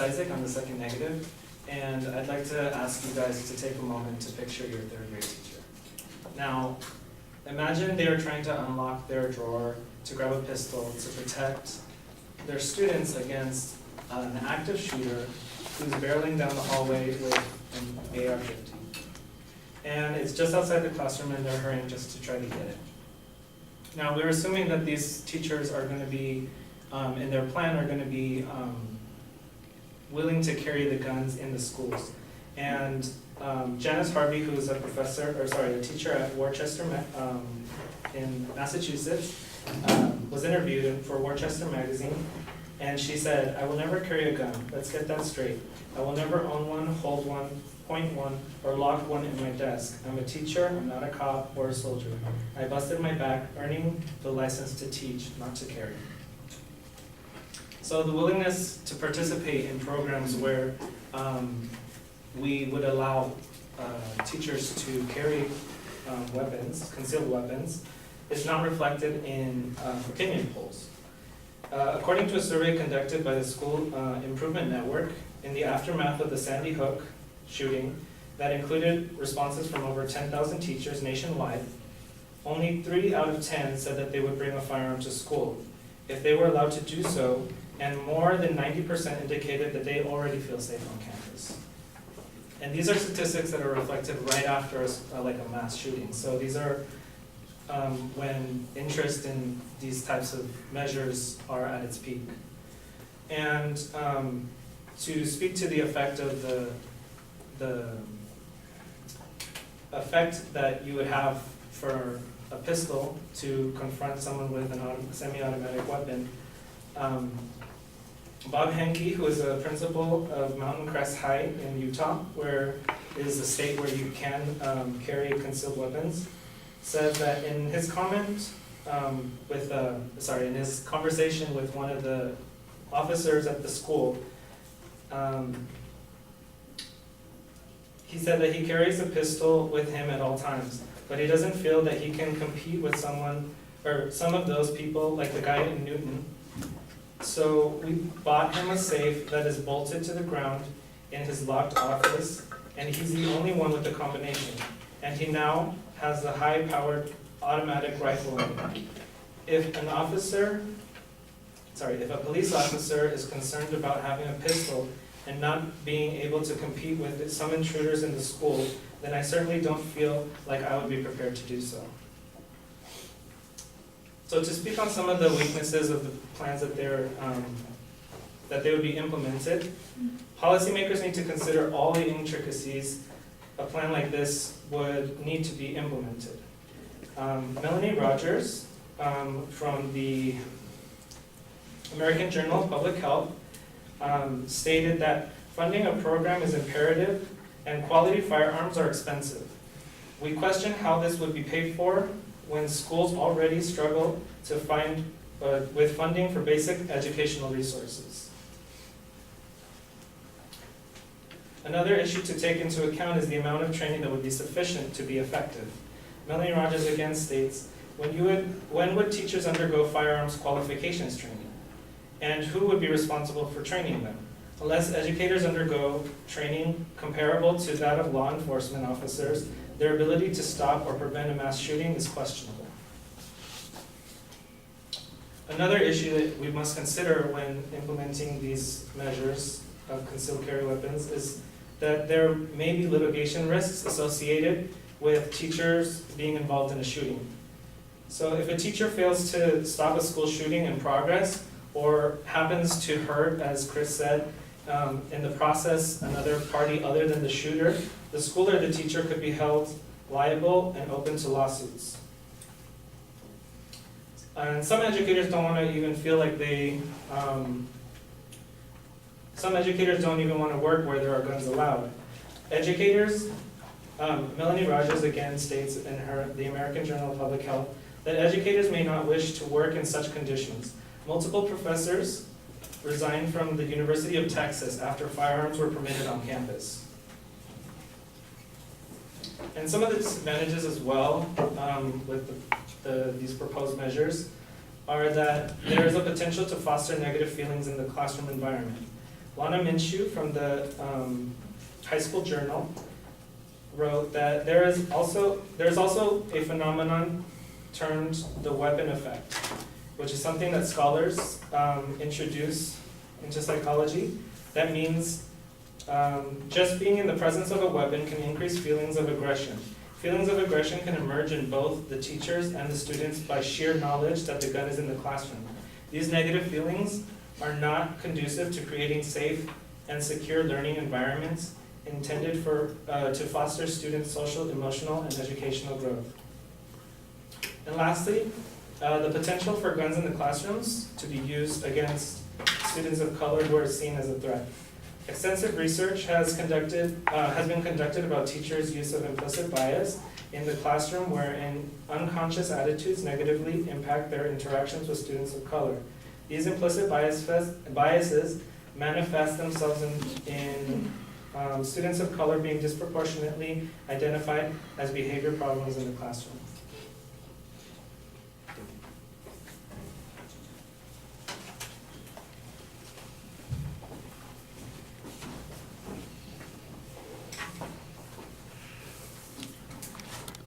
Isaac. I'm the second negative, and I'd like to ask you guys to take a moment to picture your third grade teacher. Now, imagine they are trying to unlock their drawer to grab a pistol to protect their students against an active shooter who's barreling down the hallway with an AR-15. And it's just outside the classroom and they're hurrying just to try to get it. Now, we're assuming that these teachers are going to be, in their plan, are going to be willing to carry the guns in the schools. And Janice Harvey, who is a teacher at Worcester in Massachusetts, was interviewed for Worcester magazine, and she said, "I will never carry a gun. Let's get that straight. I will never own one, hold one, point one, or lock one in my desk. I'm a teacher, I'm not a cop or a soldier. I busted my back earning the license to teach, not to carry." So the willingness to participate in programs where we would allow teachers to carry weapons, concealed weapons, is not reflected in opinion polls. According to a survey conducted by the School Improvement Network, in the aftermath of the Sandy Hook shooting that included responses from over 10,000 teachers nationwide, only 3 out of 10 said that they would bring a firearm to school if they were allowed to do so, and more than 90% indicated that they already feel safe on campus. And these are statistics that are reflected right after like a mass shooting. So these are when interest in these types of measures are at its peak. And to speak to the effect of the effect that you would have for a pistol to confront someone with a semi-automatic weapon, Bob Henke, who is a principal of Mountain Crest High in Utah, where is a state where you can carry concealed weapons, said that in his comment in his conversation with one of the officers at the school, he said that he carries a pistol with him at all times, but he doesn't feel that he can compete with someone or some of those people, like the guy in Newton. So we bought him a safe that is bolted to the ground in his locked office, and he's the only one with the combination. And he now has a high-powered automatic rifle in it. If a police officer is concerned about having a pistol and not being able to compete with some intruders in the school, then I certainly don't feel like I would be prepared to do so. So to speak on some of the weaknesses of the plans that they would be implemented, policymakers need to consider all the intricacies a plan like this would need to be implemented. Melanie Rogers from the American Journal of Public Health stated that funding a program is imperative and quality firearms are expensive. We question how this would be paid for when schools already struggle to find with funding for basic educational resources. Another issue to take into account is the amount of training that would be sufficient to be effective. Melanie Rogers again states, when would teachers undergo firearms qualifications training? And who would be responsible for training them? Unless educators undergo training comparable to that of law enforcement officers, their ability to stop or prevent a mass shooting is questionable. Another issue that we must consider when implementing these measures of concealed carry weapons is that there may be litigation risks associated with teachers being involved in a shooting. So if a teacher fails to stop a school shooting in progress or happens to hurt, as Chris said, in the process another party other than the shooter, the school or the teacher could be held liable and open to lawsuits. And some educators don't want to even feel like some educators don't even want to work where there are guns allowed. Educators, Melanie Rogers again states in the American Journal of Public Health that educators may not wish to work in such conditions. Multiple professors resigned from the University of Texas after firearms were permitted on campus. And some of the disadvantages as well with these proposed measures are that there is a potential to foster negative feelings in the classroom environment. Lana Minshew from the High School Journal wrote that there is also a phenomenon termed the weapon effect, which is something that scholars introduce into psychology. That means just being in the presence of a weapon can increase feelings of aggression. Feelings of aggression can emerge in both the teachers and the students by sheer knowledge that the gun is in the classroom. These negative feelings are not conducive to creating safe and secure learning environments intended to foster students' social, emotional, and educational growth. And lastly, the potential for guns in the classrooms to be used against students of color who are seen as a threat. Extensive research has been conducted about teachers' use of implicit bias in the classroom, wherein unconscious attitudes negatively impact their interactions with students of color. These implicit biases manifest themselves in students of color being disproportionately identified as behavior problems in the classroom.